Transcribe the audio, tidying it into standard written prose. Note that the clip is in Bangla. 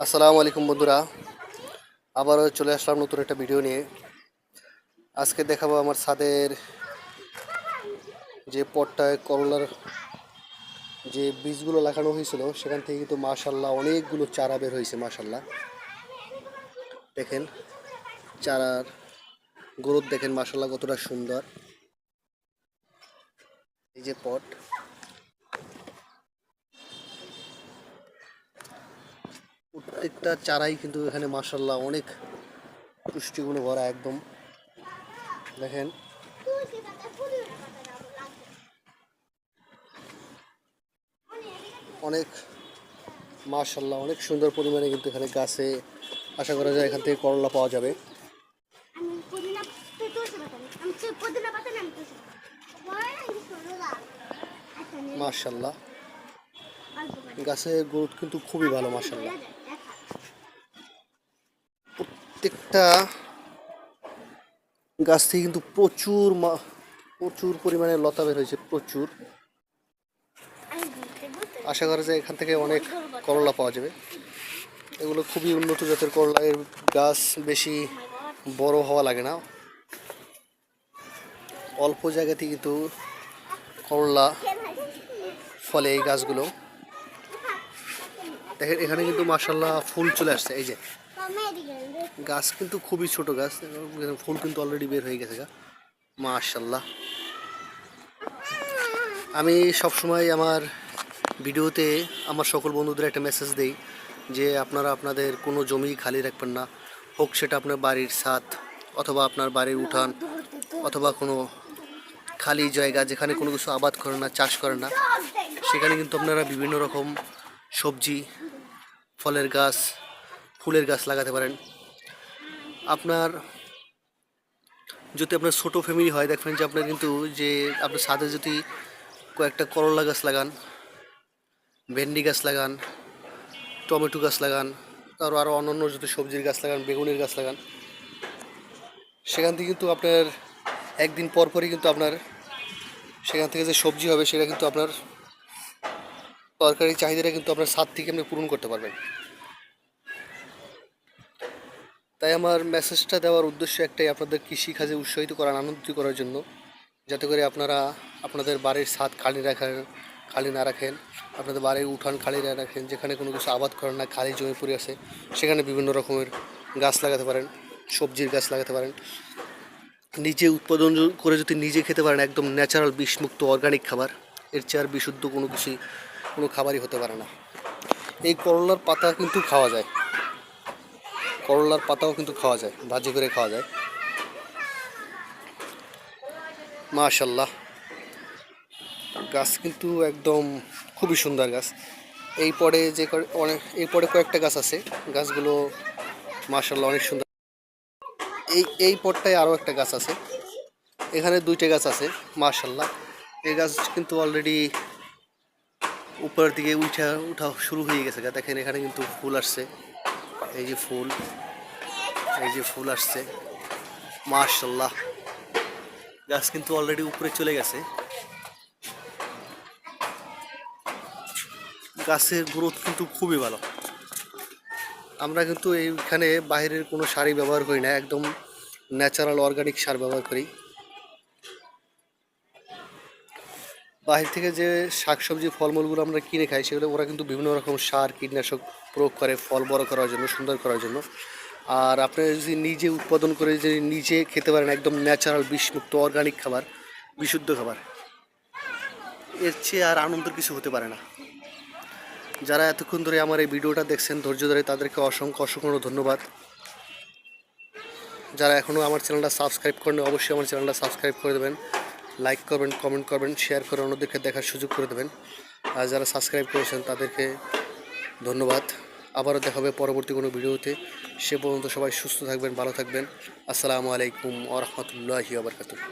আসসালামু আলাইকুম বন্ধুরা, আবারও চলে আসলাম নতুন একটা ভিডিও নিয়ে। আজকে দেখাবো আমার ছাদের যে পটটায় করলার যে বীজগুলো লাগানো হয়েছিল সেখান থেকে কিন্তু মাশাল্লাহ অনেকগুলো চারা বের হয়েছে। মাশাল্লাহ দেখেন চারার গ্রোথ দেখেন, মাশাল্লাহ কতটা সুন্দর। এই যে পট, প্রত্যেকটা চারাই কিন্তু এখানে মাশাল্লাহ অনেক পুষ্টিগুণে ভরা একদম। দেখেন অনেক মাশাল্লাহ অনেক সুন্দর পরিমাণে কিন্তু এখানে গাছে আশা করা যায় এখান থেকে করলা পাওয়া যাবে। মাশাল্লাহ গাছের গ্রোথ কিন্তু খুবই ভালো। মাশাল্লাহ প্রত্যেকটা গাছ থেকে কিন্তু প্রচুর পরিমাণে লতা বের হয়েছে, প্রচুর। আশা করা যায় এখান থেকে অনেক করলা পাওয়া যাবে। এগুলো খুবই উন্নত জাতের করলা, এর গাছ বেশি বড় হওয়া লাগে না, অল্প জায়গাতে কিন্তু করলা ফলে এই গাছগুলো। দেখেন এখানে কিন্তু মাশাল্লাহ ফুল চলে আসছে। এই যে গাছ কিন্তু খুবই ছোট গাছ, ফুল কিন্তু অলরেডি বের হয়ে গেছে। মাশাল্লাহ আমি সবসময় আমার ভিডিওতে আমার সকল বন্ধুদের একটা মেসেজ দেই যে আপনারা আপনাদের কোনো জমি খালি রাখবেন না, হোক সেটা আপনার বাড়ির ছাদ অথবা আপনার বাড়ির উঠান অথবা কোনো খালি জায়গা যেখানে কোনো কিছু আবাদ করেন না, চাষ করেন না, সেখানে কিন্তু আপনারা বিভিন্ন রকম সবজি, ফলের গাছ, ফুলের গাছ লাগাতে পারেন। আপনার যদি আপনার ছোটো ফ্যামিলি হয়, দেখবেন যে আপনার কিন্তু যে আপনার ছাদে যদি কয়েকটা করলা গাছ লাগান, ভেন্ডি গাছ লাগান, টমেটো গাছ লাগান, আরও অন্যান্য যদি সবজির গাছ লাগান, বেগুনের গাছ লাগান, সেখান থেকে কিন্তু আপনার একদিন পর পরই কিন্তু আপনার সেখান থেকে যে সবজি হবে সেটা কিন্তু আপনার তরকারি চাহিদাটা কিন্তু আপনার ছাদ থেকে আপনি পূরণ করতে পারবেন। তাই আমার মেসেজটা দেওয়ার উদ্দেশ্য একটাই, আপনাদের কৃষিকাজে উৎসাহিত করার, আনন্দিত করার জন্য, যাতে করে আপনারা আপনাদের বাড়ির ছাদ খালি না রাখেন, আপনাদের বাড়ির উঠান খালি না রাখেন, যেখানে কোনো কিছু আবাদ করেন না, খালি জমি পড়ে আছে, সেখানে বিভিন্ন রকমের গাছ লাগাতে পারেন, সবজির গাছ লাগাতে পারেন। নিজে উৎপাদন করে যদি নিজে খেতে পারেন, একদম ন্যাচারাল বিষমুক্ত অর্গানিক খাবার, এর চেয়ে আর বিশুদ্ধ কোনো খাবারই হতে পারে না। এই করলার পাতা কিন্তু খাওয়া যায়, করলার পাতাও কিন্তু খাওয়া যায়, ভাজি করে খাওয়া যায়। মাশাল্লাহ গাছ কিন্তু একদম খুবই সুন্দর গাছ। এই পরে কয়েকটা গাছ আছে, গাছগুলো মাশাল্লাহ অনেক সুন্দর। এই পটটায় আরও একটা গাছ আছে, এখানে দুইটা গাছ আছে। মাশাল্লাহ এই গাছ কিন্তু অলরেডি উপরের দিকে উঠা শুরু হয়ে গেছে। দেখেন এখানে কিন্তু ফুল আসছে, এই যে ফুল আসছে। মাশাল্লাহ গাছ কিন্তু অলরেডি উপরে চলে গেছে। গাছের গ্রোথ কিন্তু খুবই ভালো। আমরা কিন্তু এইখানে বাইরের কোনো সার ব্যবহার করি না, একদম ন্যাচারাল অর্গানিক সার ব্যবহার করি। বাহির থেকে যে শাকসবজি ফলমূলগুলো আমরা কিনে খাই, সেগুলো ওরা কিন্তু বিভিন্ন রকম সার কীটনাশক প্রয়োগ করে ফল বড় করার জন্য, সুন্দর করার জন্য। আর আপনি যদি নিজে উৎপাদন করে যদি নিজে খেতে পারেন, একদম ন্যাচারাল বিষমুক্ত অর্গানিক খাবার, বিশুদ্ধ খাবার, এর চেয়ে আর আনন্দের কিছু হতে পারে না। যারা এতক্ষণ ধরে আমার এই ভিডিওটা দেখছেন ধৈর্য ধরে, তাদেরকে অসংখ্য ধন্যবাদ। যারা এখনও আমার চ্যানেলটা সাবস্ক্রাইব করেন, অবশ্যই আমার চ্যানেলটা সাবস্ক্রাইব করে দেবেন, লাইক করবেন, কমেন্ট করবেন, শেয়ার করে অন্যদেরকে দেখার সুযোগ করে দেবেন। আর যারা সাবস্ক্রাইব করেছেন তাদেরকে ধন্যবাদ। আবারও দেখা হবে পরবর্তী কোনো ভিডিওতে। সে পর্যন্ত সবাই সুস্থ থাকবেন, ভালো থাকবেন। আসসালামু আলাইকুম ওয়া রাহমাতুল্লাহি ওয়া বারাকাতুহু।